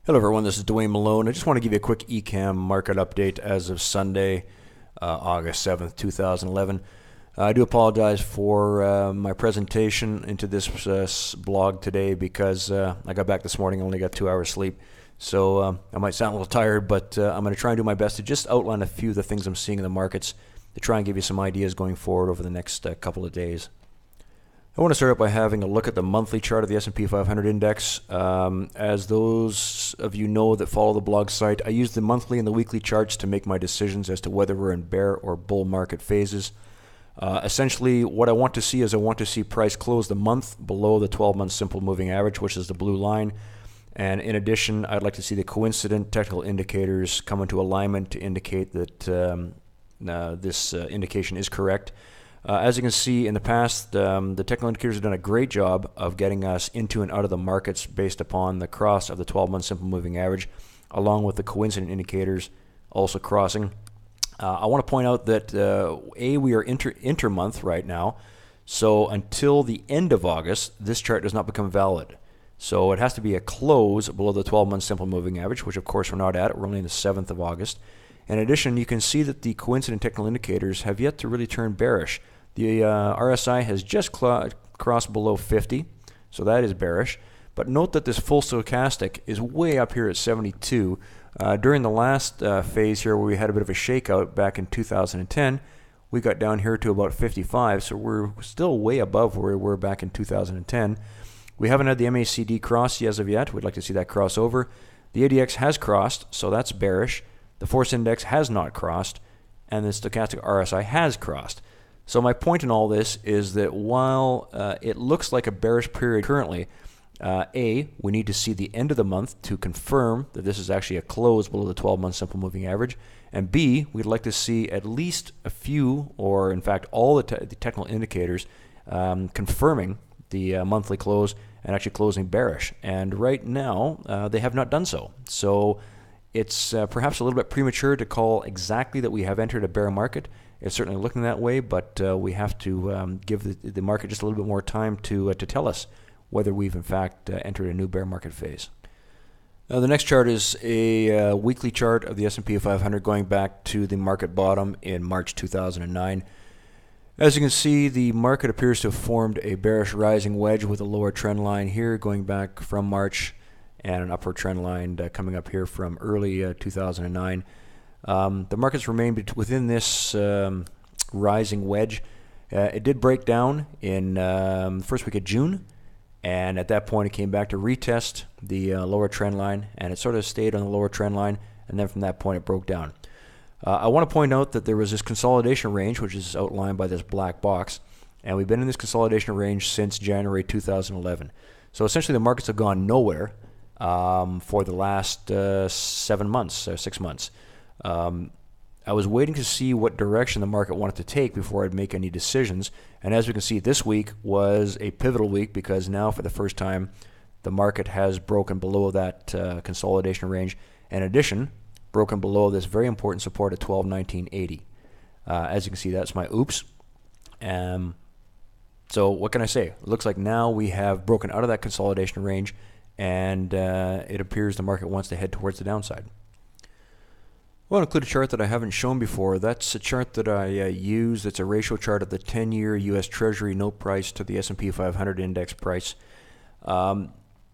Hello everyone, this is Dwayne Malone. I just want to give you a quick ECAM market update as of Sunday, August 7th, 2011. I do apologize for my presentation into this blog today because I got back this morning, only got 2 hours sleep. So I might sound a little tired, but I'm going to try and do my best to just outline a few of the things I'm seeing in the markets to try and give you some ideas going forward over the next couple of days. I want to start out by having a look at the monthly chart of the S&P 500 index. As those of you know that follow the blog site, I use the monthly and the weekly charts to make my decisions as to whether we're in bear or bull market phases. Essentially, what I want to see is I want to see price close the month below the 12-month simple moving average, which is the blue line. And in addition, I'd like to see the coincident technical indicators come into alignment to indicate that this indication is correct. As you can see in the past, the technical indicators have done a great job of getting us into and out of the markets based upon the cross of the 12-month simple moving average, along with the coincident indicators also crossing. I want to point out that we are inter-month right now, so until the end of August, this chart does not become valid. So it has to be a close below the 12-month simple moving average, which of course we're not at. We're only on the 7th of August. In addition, you can see that the coincident technical indicators have yet to really turn bearish. The RSI has just crossed below 50, so that is bearish. But note that this full stochastic is way up here at 72. During the last phase here where we had a bit of a shakeout back in 2010, we got down here to about 55, so we're still way above where we were back in 2010. We haven't had the MACD cross as of yet. We'd like to see that cross over. The ADX has crossed, so that's bearish. The Force Index has not crossed, and the stochastic RSI has crossed. So my point in all this is that while it looks like a bearish period currently, we need to see the end of the month to confirm that this is actually a close below the 12-month simple moving average, and B, we'd like to see at least a few, or in fact all the technical indicators confirming the monthly close and actually closing bearish. And right now, they have not done so. So it's perhaps a little bit premature to call exactly that we have entered a bear market. It's certainly looking that way, but we have to give the market just a little bit more time to tell us whether we've in fact entered a new bear market phase. Now, the next chart is a weekly chart of the S&P 500 going back to the market bottom in March 2009. As you can see, the market appears to have formed a bearish rising wedge with a lower trend line here going back from March and an upward trend line coming up here from early 2009. The markets remain within this rising wedge. It did break down in the first week of June, and at that point it came back to retest the lower trend line, and it sort of stayed on the lower trend line, and then from that point it broke down. I want to point out that there was this consolidation range, which is outlined by this black box, and we've been in this consolidation range since January 2011. So essentially the markets have gone nowhere for the last 7 months, 6 months. I was waiting to see what direction the market wanted to take before I'd make any decisions, and as we can see, this week was a pivotal week because now for the first time the market has broken below that consolidation range. In addition, broken below this very important support at 1219.80. As you can see, that's my oops. So what can I say? It looks like now we have broken out of that consolidation range, and it appears the market wants to head towards the downside. I want to include a chart that I haven't shown before. That's a chart that I use. It's a ratio chart of the 10-year U.S. Treasury note price to the S&P 500 index price.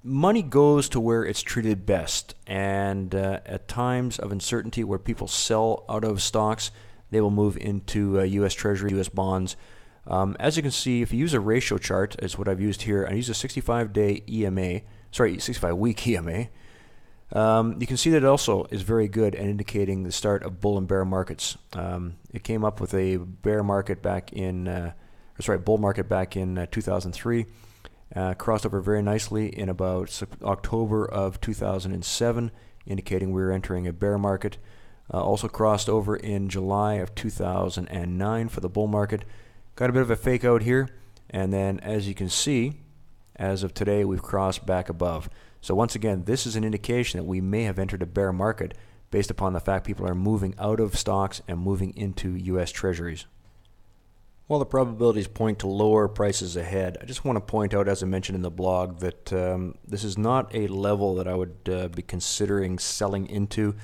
Money goes to where it's treated best, and at times of uncertainty where people sell out of stocks, they will move into U.S. Treasury, U.S. bonds. As you can see, if you use a ratio chart, is what I've used here, I use a 65-day EMA, 65-week EMA. You can see that it also is very good at indicating the start of bull and bear markets. It came up with a bull market back in 2003. Crossed over very nicely in about October of 2007, indicating we were entering a bear market. Also crossed over in July of 2009 for the bull market. Got a bit of a fake out here, and then as you can see, as of today, we've crossed back above. So once again, this is an indication that we may have entered a bear market based upon the fact people are moving out of stocks and moving into U.S. Treasuries. While the probabilities point to lower prices ahead, I just want to point out, as I mentioned in the blog, that this is not a level that I would be considering selling into.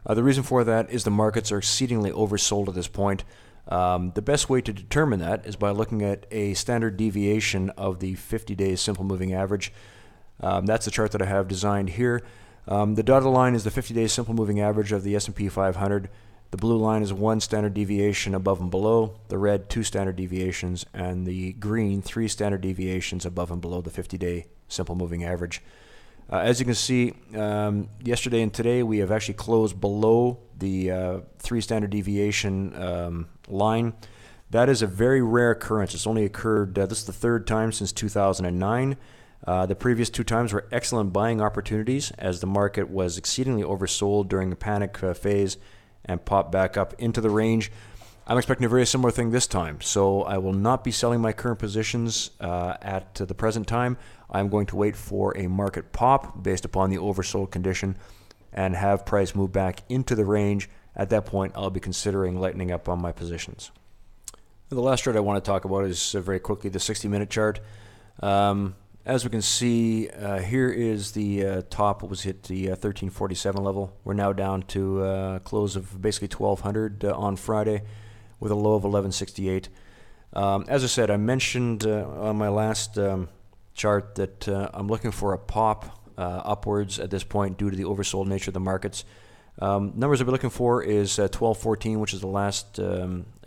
The reason for that is the markets are exceedingly oversold at this point. The best way to determine that is by looking at a standard deviation of the 50-day simple moving average. That's the chart that I have designed here. The dotted line is the 50-day simple moving average of the S&P 500. The blue line is 1 standard deviation above and below, the red 2 standard deviations, and the green 3 standard deviations above and below the 50-day simple moving average. As you can see, yesterday and today we have actually closed below the 3 standard deviation line. That is a very rare occurrence. It's only occurred, this is the third time since 2009. The previous 2 times were excellent buying opportunities as the market was exceedingly oversold during the panic phase and popped back up into the range. I'm expecting a very similar thing this time, so I will not be selling my current positions at the present time. I'm going to wait for a market pop based upon the oversold condition and have price move back into the range. At that point, I'll be considering lightening up on my positions. The last chart I want to talk about is very quickly the 60-minute chart. As we can see, here is the top. It was hit the 1347 level. We're now down to a close of basically 1200 on Friday with a low of 1168. As I said, I mentioned on my last chart that I'm looking for a pop upwards at this point due to the oversold nature of the markets. Numbers I'll be looking for is 1214, which is the last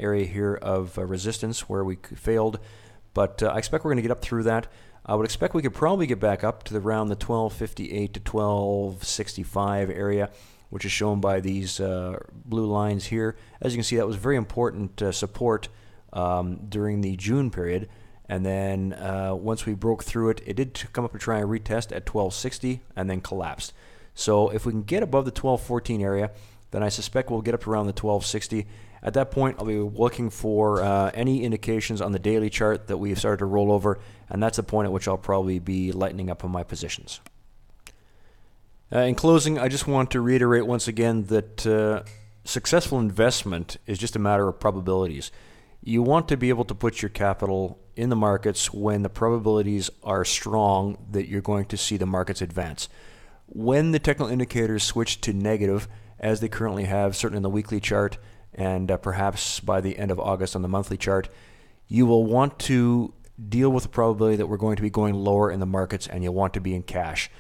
area here of resistance where we failed. But I expect we're going to get up through that. I would expect we could probably get back up to around the 1258 to 1265 area, which is shown by these blue lines here. As you can see, that was very important support during the June period. And then once we broke through it, it did come up to try and retest at 1260 and then collapsed. So if we can get above the 1214 area, then I suspect we'll get up around the 1260. At that point, I'll be looking for any indications on the daily chart that we've started to roll over, and that's the point at which I'll probably be lightening up on my positions. In closing, I just want to reiterate once again that successful investment is just a matter of probabilities. You want to be able to put your capital in the markets when the probabilities are strong that you're going to see the markets advance. When the technical indicators switch to negative, as they currently have, certainly in the weekly chart, and perhaps by the end of August on the monthly chart, you will want to deal with the probability that we're going to be going lower in the markets, and you'll want to be in cash.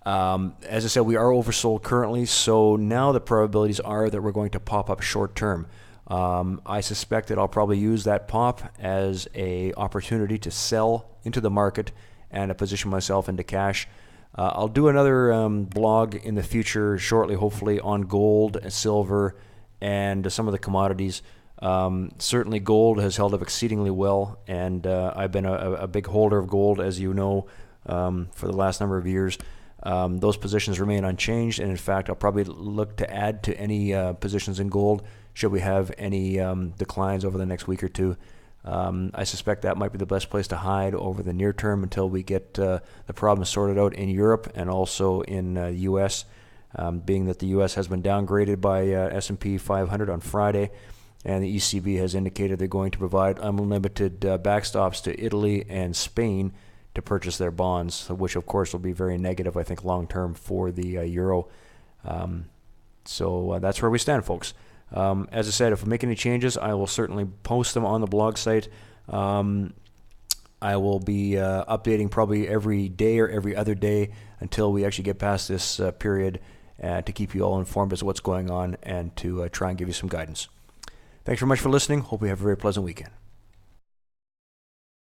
As I said, we are oversold currently, so now the probabilities are that we're going to pop up short term. I suspect that I'll probably use that pop as a opportunity to sell into the market and to position myself into cash. I'll do another blog in the future shortly, hopefully, on gold, silver, and some of the commodities. Certainly gold has held up exceedingly well, and I've been a big holder of gold, as you know, for the last number of years. Those positions remain unchanged, and in fact, I'll probably look to add to any positions in gold should we have any declines over the next week or two. I suspect that might be the best place to hide over the near term until we get the problem sorted out in Europe and also in the U.S., being that the U.S. has been downgraded by S&P 500 on Friday, and the ECB has indicated they're going to provide unlimited backstops to Italy and Spain to purchase their bonds, which of course will be very negative, I think, long term for the euro. So that's where we stand, folks. As I said, if we make any changes, I will certainly post them on the blog site. I will be updating probably every day or every other day until we actually get past this period to keep you all informed as to what's going on and to try and give you some guidance. Thanks very much for listening. Hope you have a very pleasant weekend.